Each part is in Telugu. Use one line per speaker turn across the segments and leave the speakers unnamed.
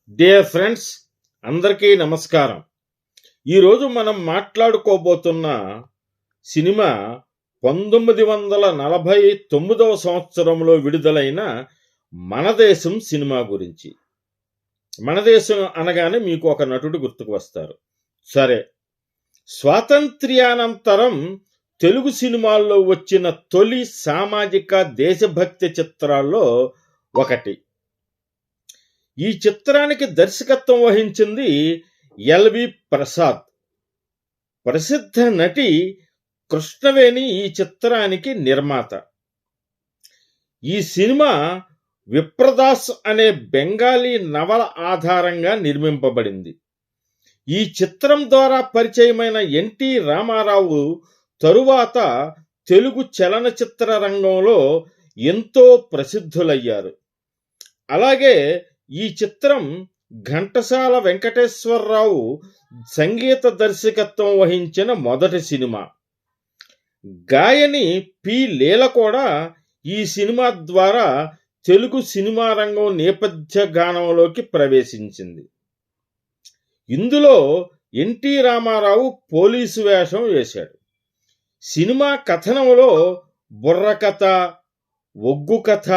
డియర్ ఫ్రెండ్స్, అందరికీ నమస్కారం. ఈరోజు మనం మాట్లాడుకోబోతున్న సినిమా 1949వ సంవత్సరంలో విడుదలైన మన దేశం సినిమా గురించి. మన దేశం అనగానే మీకు ఒక నటుడు గుర్తుకు వస్తారు. సరే, స్వాతంత్ర్యానంతరం తెలుగు సినిమాల్లో వచ్చిన తొలి సామాజిక దేశభక్తి చిత్రాల్లో ఒకటి. ఈ చిత్రానికి దర్శకత్వం వహించింది ఎల్వి ప్రసాద్. ప్రసిద్ధ నటి కృష్ణవేణి ఈ చిత్రానికి నిర్మాత. ఈ సినిమా విప్రదాస్ అనే బెంగాలీ నవల ఆధారంగా నిర్మింపబడింది. ఈ చిత్రం ద్వారా పరిచయమైన ఎన్టీ రామారావు తరువాత తెలుగు చలనచిత్ర రంగంలో ఎంతో ప్రసిద్ధులయ్యారు. అలాగే ఈ చిత్రం ఘంటసాల వెంకటేశ్వరరావు సంగీత దర్శకత్వం వహించిన మొదటి సినిమా. గాయని పి లీల కూడా ఈ సినిమా ద్వారా తెలుగు సినిమా రంగం నేపథ్య గానంలోకి ప్రవేశించింది. ఇందులో ఎన్టీ రామారావు పోలీసు వేషం వేశాడు. సినిమా కథనంలో బుర్రకథ, ఒగ్గు కథ,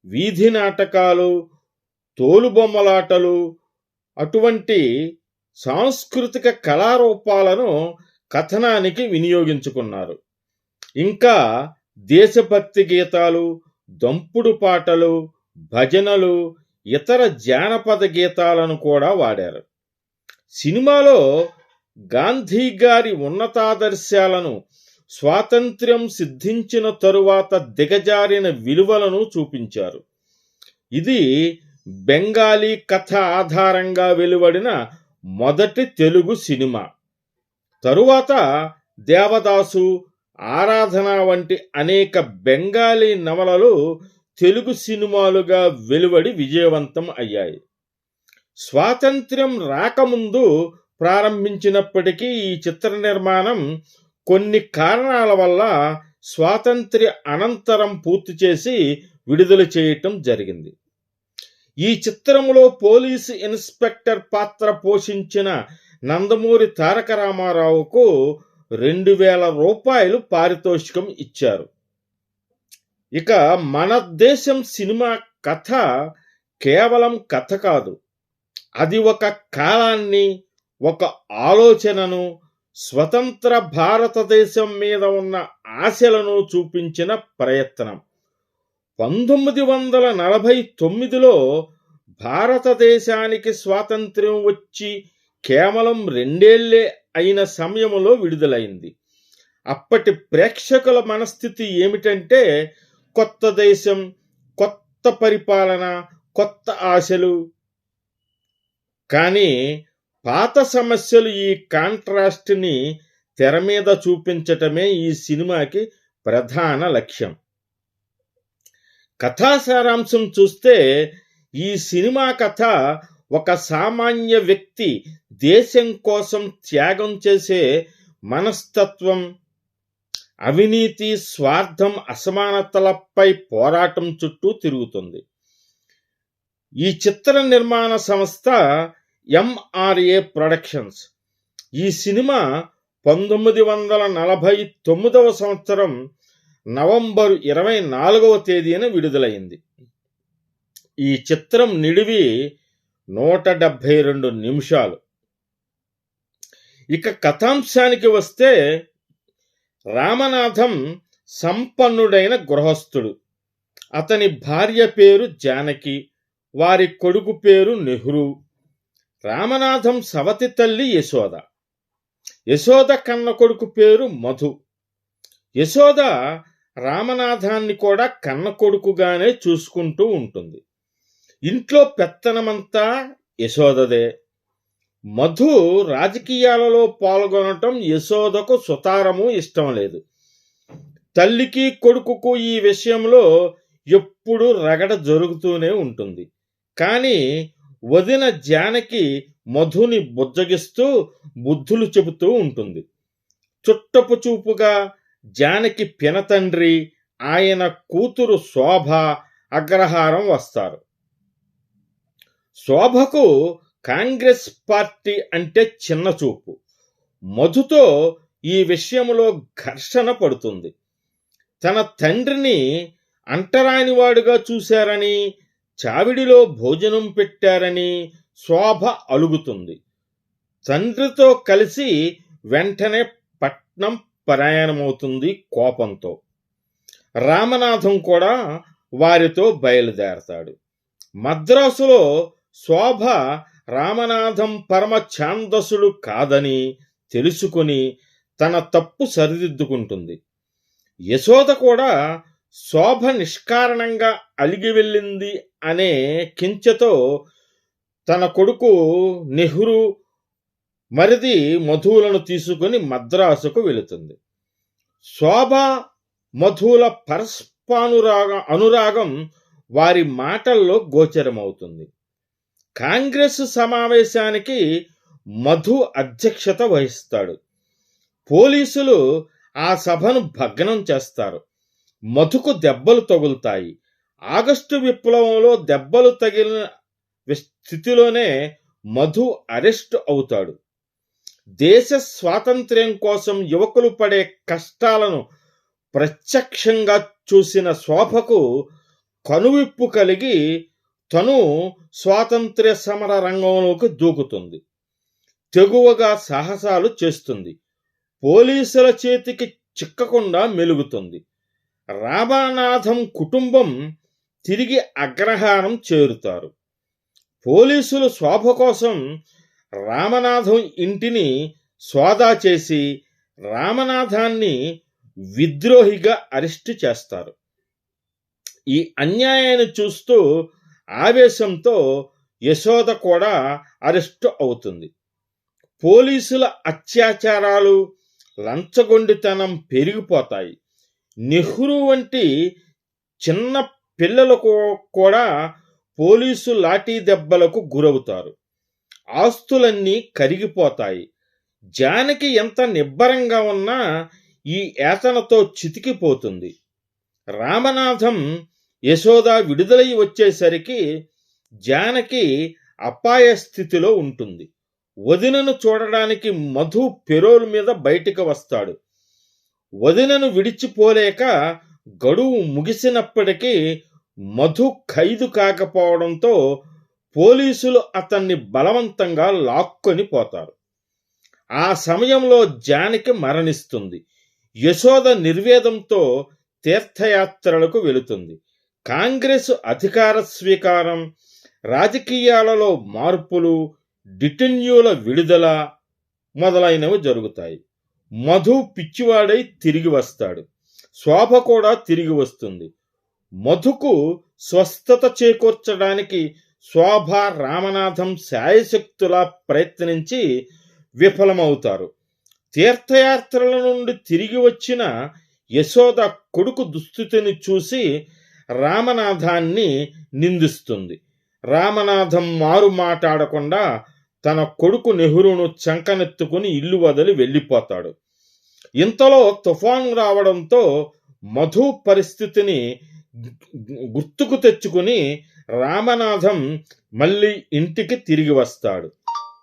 వీధి నాటకాలు, తోలుబొమ్మలాటలు అటువంటి సాంస్కృతిక కళారూపాలను కథనానికి వినియోగించుకున్నారు. ఇంకా దేశభక్తి గీతాలు, దంపుడు పాటలు, భజనలు, ఇతర జానపద గీతాలను కూడా వాడారు. సినిమాలో గాంధీ గారి ఉన్నతాదర్శాలను, స్వాతంత్ర్యం సిద్ధించిన తరువాత దిగజారిన విలువలను చూపించారు. ఇది బెంగాలీ కథ ఆధారంగా వెలువడిన మొదటి తెలుగు సినిమా. తరువాత దేవదాసు, ఆరాధన వంటి అనేక బెంగాలీ నవలలు తెలుగు సినిమాలుగా వెలువడి విజయవంతం అయ్యాయి. స్వాతంత్ర్యం రాకముందు ప్రారంభించినప్పటికీ ఈ చిత్ర నిర్మాణం కొన్ని కారణాల వల్ల స్వాతంత్ర్య అనంతరం పూర్తి చేసి విడుదల చేయటం జరిగింది. ఈ చిత్రంలో పోలీసు ఇన్స్పెక్టర్ పాత్ర పోషించిన నందమూరి తారక రామారావుకు 2000 రూపాయలు పారితోషికం ఇచ్చారు. ఇక మన దేశం సినిమా కథ కేవలం కథ కాదు, అది ఒక కాలాన్ని, ఒక ఆలోచనను, స్వతంత్ర భారతదేశం మీద ఉన్న ఆశలను చూపించిన ప్రయత్నం. 1949లో భారతదేశానికి స్వాతంత్ర్యం వచ్చి కేవలం 2 ఏళ్లే అయిన సమయంలో విడుదలైంది. అప్పటి ప్రేక్షకుల మనస్థితి ఏమిటంటే కొత్త దేశం, కొత్త పరిపాలన, కొత్త ఆశలు. కానీ పాత సమస్యలు, ఈ కాంట్రాస్ట్ని తెర మీద చూపించటమే ఈ సినిమాకి ప్రధాన లక్ష్యం. కథా సారాంశం చూస్తే ఈ సినిమా కథ ఒక సామాన్య వ్యక్తి దేశం కోసం త్యాగం చేసే మనస్తత్వం, అవినీతి, స్వార్థం, అసమానతలపై పోరాటం చుట్టూ తిరుగుతుంది. ఈ చిత్ర నిర్మాణ సంస్థ ఎంఆర్ఏ ప్రొడక్షన్స్. ఈ సినిమా 1949వ సంవత్సరం నవంబర్ 24వ తేదీన విడుదలైంది. ఈ చిత్రం నిడివి 172 నిమిషాలు. ఇక కథాంశానికి వస్తే, రామనాథం సంపన్నుడైన గృహస్థుడు. అతని భార్య పేరు జానకి, వారి కొడుకు పేరు నెహ్రూ. రామనాథం సవతి తల్లి యశోద. యశోద కన్న కొడుకు పేరు మధు. యశోద రామనాథాన్ని కూడా కన్న కొడుకుగానే చూసుకుంటూ ఉంటుంది. ఇంట్లో పెత్తనమంతా యశోదదే. మధు రాజకీయాలలో పాల్గొనటం యశోదకు సుతారము ఇష్టం లేదు. తల్లికి కొడుకుకు ఈ విషయంలో ఎప్పుడు రగడ జరుగుతూనే ఉంటుంది. కానీ వదిన జానకి మధుని బుజ్జగిస్తూ బుద్ధులు చెబుతూ ఉంటుంది. చుట్టపు చూపుగా జానకి పినతండ్రి, ఆయన కూతురు శోభ అగ్రహారం వస్తారు. శోభకు కాంగ్రెస్ పార్టీ అంటే చిన్న చూపు. మధుతో ఈ విషయంలో ఘర్షణ పడుతుంది. తన తండ్రిని అంటరానివాడుగా చూశారని, చావిడిలో భోజనం పెట్టారని శోభ అలుగుతుంది. తండ్రితో కలిసి వెంటనే పట్నం ప్రయాణమవుతుంది కోపంతో. రామనాథం కూడా వారితో బయలుదేరతాడు. మద్రాసులో శోభ రామనాథం పరమ ఛాందసుడు కాదని తెలుసుకుని తన తప్పు సరిదిద్దుకుంటుంది. యశోద కూడా శోభ నిష్కారణంగా అలిగి వెళ్ళింది అనే కించతో తన కొడుకు నెహ్రూ మరిది మధువులను తీసుకుని మద్రాసుకు వెళుతుంది. శోభ మధువుల అనురాగం వారి మాటల్లో గోచరమవుతుంది. కాంగ్రెస్ సమావేశానికి మధు అధ్యక్షత వహిస్తాడు. పోలీసులు ఆ సభను భగ్నం చేస్తారు. మధుకు దెబ్బలు తగులుతాయి. ఆగస్టు విప్లవంలో దెబ్బలు తగిలిన స్థితిలోనే మధు అరెస్టు అవుతాడు. దేశ స్వాతంత్ర్యం కోసం యువకులు పడే కష్టాలను ప్రత్యక్షంగా చూసిన శోభకు కనువిప్పు కలిగి తను స్వాతంత్ర్య సమర రంగంలోకి దూకుతుంది. తెగువగా సాహసాలు చేస్తుంది. పోలీసుల చేతికి చిక్కకుండా మెలుగుతుంది. రామనాథం కుటుంబం తిరిగి అగ్రహారం చేరుతారు. పోలీసులు శోభ కోసం రామనాథం ఇంటిని సోదా చేసి రామనాథాన్ని విద్రోహిగా అరెస్టు చేస్తారు. ఈ అన్యాయాన్ని చూస్తూ ఆవేశంతో యశోద కూడా అరెస్టు అవుతుంది. పోలీసుల అత్యాచారాలు, లంచగొండితనం పెరిగిపోతాయి. నెహ్రూ వంటి చిన్న పిల్లలకు కూడా పోలీసు లాఠీ దెబ్బలకు గురవుతారు. ఆస్తులన్నీ కరిగిపోతాయి. జానకి ఎంత నిబ్బరంగా ఉన్నా ఈ యాతనతో చితికిపోతుంది. రామనాథం యశోద విడుదలై వచ్చేసరికి జానకి అపాయ స్థితిలో ఉంటుంది. వదినను చూడడానికి మధు పెరోల్ మీద బయటికి వస్తాడు. వదినను విడిచిపోలేక గడువు ముగిసినప్పటికీ మధు ఖైదు కాకపోవడంతో పోలీసులు అతన్ని బలవంతంగా లాక్కొని పోతారు. ఆ సమయంలో జానకి మరణిస్తుంది. యశోద నిర్వేదంతో తీర్థయాత్రలకు వెళుతుంది. కాంగ్రెస్ అధికార స్వీకారం, రాజకీయాలలో మార్పులు, డిటెన్యూల విడుదల మొదలైనవి జరుగుతాయి. మధు పిచ్చివాడై తిరిగి వస్తాడు. శోభ కూడా తిరిగి వస్తుంది. మధుకు స్వస్థత చేకూర్చడానికి శోభ, రామనాథం శాయశక్తులా ప్రయత్నించి విఫలమవుతారు. తీర్థయాత్రల నుండి తిరిగి వచ్చిన యశోద కొడుకు దుస్థితిని చూసి రామనాథాన్ని నిందిస్తుంది. రామనాథం మారు మాట్లాడకుండా తన కొడుకు నెహ్రూను చంకనెత్తుకుని ఇల్లు వదిలి వెళ్ళిపోతాడు. ఇంతలో తుఫాను రావడంతో మధు పరిస్థితిని గుర్తుకు తెచ్చుకుని రామనాథం మళ్ళీ ఇంటికి తిరిగి వస్తాడు.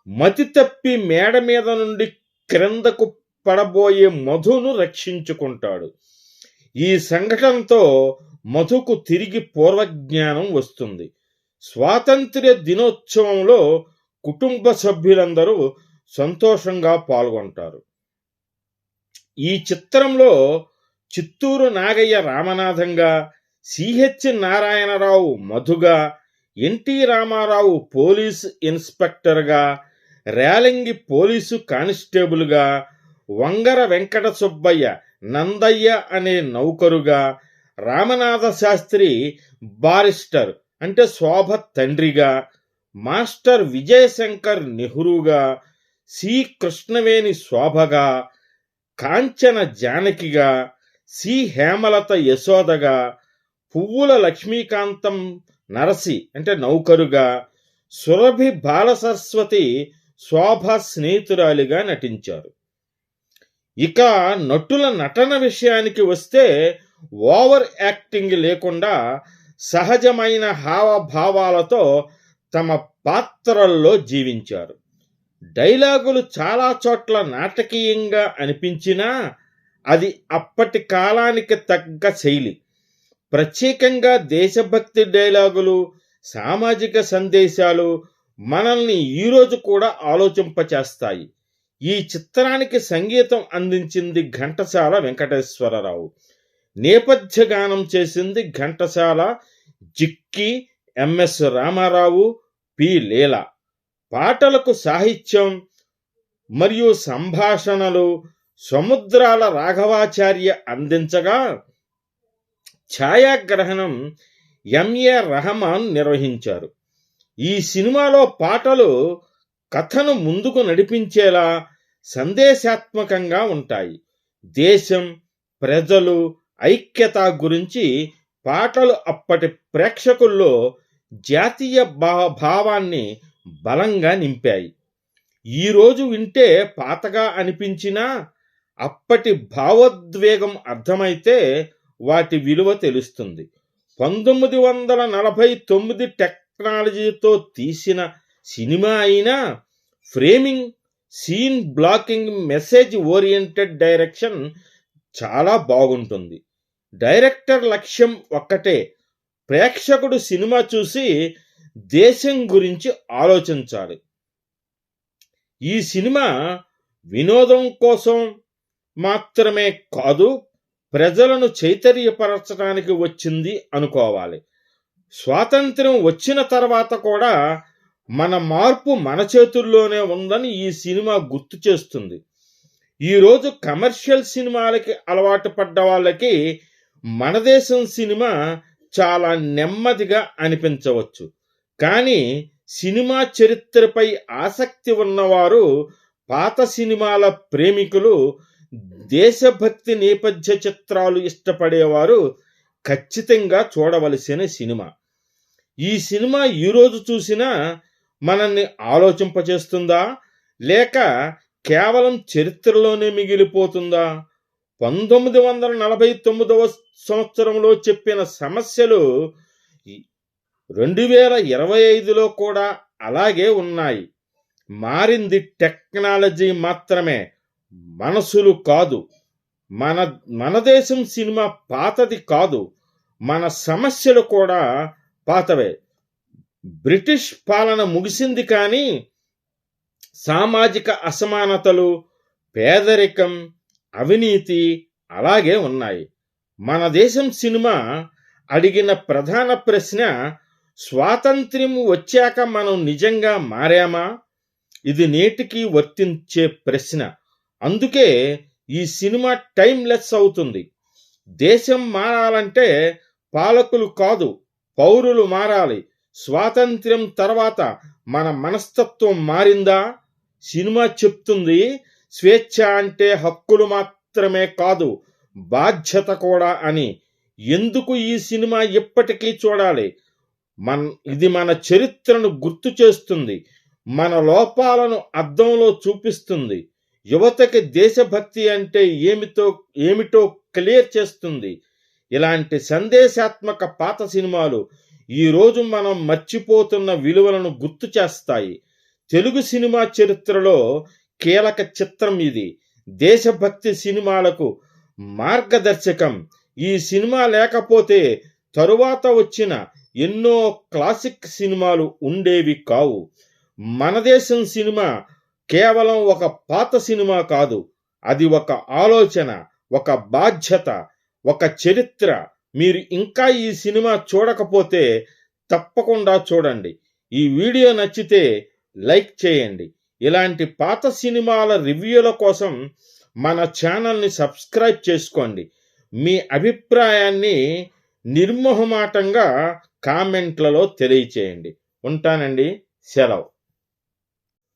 మతి తప్పి మేడ మీద నుండి క్రిందకు పడబోయే మధును రక్షించుకుంటాడు. ఈ సంఘటనతో మధుకు తిరిగి పూర్వజ్ఞానం వస్తుంది. స్వాతంత్ర్య దినోత్సవంలో కుటుంబ సభ్యులందరూ సంతోషంగా పాల్గొంటారు. ఈ చిత్రంలో చిత్తూరు నాగయ్య రామనాథంగా, సిహెచ్ నారాయణరావు మధుగా, ఎన్టీ రామారావు పోలీసు ఇన్స్పెక్టర్గా, రేలంగి పోలీసు కానిస్టేబుల్గా, వంగర వెంకట సుబ్బయ్య నందయ్య అనే నౌకరుగా, రామనాథ శాస్త్రి బారిస్టర్ అంటే శోభ తండ్రిగా, మాస్టర్ విజయశంకర్ నెహ్రూగా, సి కృష్ణవేణి శోభగా, కాంచన జానకిగా, సి హేమలత యశోదగా, పువ్వుల లక్ష్మీకాంతం నరసి అంటే నౌకరుగా, సురభి బాలసరస్వతి శోభ స్నేహితురాలిగా నటించారు. ఇక నటుల నటన విషయానికి వస్తే ఓవర్ యాక్టింగ్ లేకుండా సహజమైన హావభావాలతో తమ పాత్రల్లో జీవించారు. డైలాగులు చాలా చోట్ల నాటకీయంగా అనిపించినా అది అప్పటి కాలానికి తగ్గ శైలి. ప్రత్యేకంగా దేశభక్తి డైలాగులు, సామాజిక సందేశాలు మనల్ని ఈరోజు కూడా ఆలోచింపచేస్తాయి. ఈ చిత్రానికి సంగీతం అందించింది ఘంటసాల వెంకటేశ్వరరావు. నేపథ్య గానం చేసింది ఘంటసాల, జిక్కి, ఎంఎస్ రామారావు, పి లీల. పాటలకు సాహిత్యం మరియు సంభాషణలు సముద్రాల రాఘవాచార్య అందించగా ఛాయాగ్రహణం ఎంఏ రెహమాన్ నిర్వహించారు. ఈ సినిమాలో పాటలు కథను ముందుకు నడిపించేలా సందేశాత్మకంగా ఉంటాయి. దేశం, ప్రజలు, ఐక్యత గురించి పాటలు అప్పటి ప్రేక్షకుల్లో జాతీయ భావాన్ని బలంగా నింపాయి. ఈరోజు వింటే పాతగా అనిపించినా అప్పటి భావోద్వేగం అర్థమైతే వాటి విలువ తెలుస్తుంది. 1949 టెక్నాలజీతో తీసిన సినిమా అయినా framing, scene blocking, message oriented direction చాలా బాగుంటుంది. డైరెక్టర్ లక్ష్యం ఒక్కటే, ప్రేక్షకుడు సినిమా చూసి దేశం గురించి ఆలోచించాలి. ఈ సినిమా వినోదం కోసం మాత్రమే కాదు, ప్రజలను చైతన్యపరచడానికి వచ్చింది అనుకోవాలి. స్వాతంత్ర్యం వచ్చిన తర్వాత కూడా మన మార్పు మన చేతుల్లోనే ఉందని ఈ సినిమా గుర్తు చేస్తుంది. ఈరోజు కమర్షియల్ సినిమాలకి అలవాటు పడ్డ వాళ్ళకి మన దేశం సినిమా చాలా నెమ్మదిగా అనిపించవచ్చు. కానీ సినిమా చరిత్రపై ఆసక్తి ఉన్నవారు, పాత సినిమాల ప్రేమికులు, దేశభక్తి నేపథ్య చిత్రాలు ఇష్టపడేవారు ఖచ్చితంగా చూడవలసిన సినిమా. ఈ సినిమా ఈరోజు చూసినా మనల్ని ఆలోచింపచేస్తుందా, లేక కేవలం చరిత్రలోనే మిగిలిపోతుందా? 1949 సంవత్సరంలో చెప్పిన సమస్యలు 2025లో కూడా అలాగే ఉన్నాయి. మారింది టెక్నాలజీ మాత్రమే, మనసులు కాదు. మన దేశం సినిమా పాతది కాదు, మన సమస్యలు కూడా పాతవే. బ్రిటిష్ పాలన ముగిసింది, కానీ సామాజిక అసమానతలు, పేదరికం, అవినీతి అలాగే ఉన్నాయి. మన దేశం సినిమా అడిగిన ప్రధాన ప్రశ్న, స్వాతంత్ర్యం వచ్చాక మనం నిజంగా మారామా? ఇది నేటికి వర్తించే ప్రశ్న. అందుకే ఈ సినిమా టైమ్లెస్ అవుతుంది. దేశం మారాలంటే పాలకులు కాదు, పౌరులు మారాలి. స్వాతంత్ర్యం తర్వాత మన మనస్తత్వం మారిందా? సినిమా చెప్తుంది, స్వేచ్ఛ అంటే హక్కులు మాత్రమే కాదు, బాధ్యత కూడా అని. ఎందుకు ఈ సినిమా ఎప్పటికీ చూడాలి? ఇది మన చరిత్రను గుర్తు చేస్తుంది, మన లోపాలను అద్దంలో చూపిస్తుంది, యువతకి దేశభక్తి అంటే ఏమిటో క్లియర్ చేస్తుంది. ఇలాంటి సందేశాత్మక పాత సినిమాలు ఈరోజు మనం మర్చిపోతున్న విలువలను గుర్తు చేస్తాయి. తెలుగు సినిమా చరిత్రలో కీలక చిత్రం ఇది. దేశభక్తి సినిమాలకు మార్గదర్శకం. ఈ సినిమా లేకపోతే తరువాత వచ్చిన ఎన్నో క్లాసిక్ సినిమాలు ఉండేవి కావు. మన దేశం సినిమా కేవలం ఒక పాత సినిమా కాదు, అది ఒక ఆలోచన, ఒక బాధ్యత, ఒక చరిత్ర. మీరు ఇంకా ఈ సినిమా చూడకపోతే తప్పకుండా చూడండి. ఈ వీడియో నచ్చితే లైక్ చేయండి. ఇలాంటి పాత సినిమాల రివ్యూల కోసం మన ఛానల్ని సబ్స్క్రైబ్ చేసుకోండి. మీ అభిప్రాయాన్ని నిర్మోహమాటంగా కామెంట్లలో తెలియచేయండి. ఉంటానండి, సెలవు.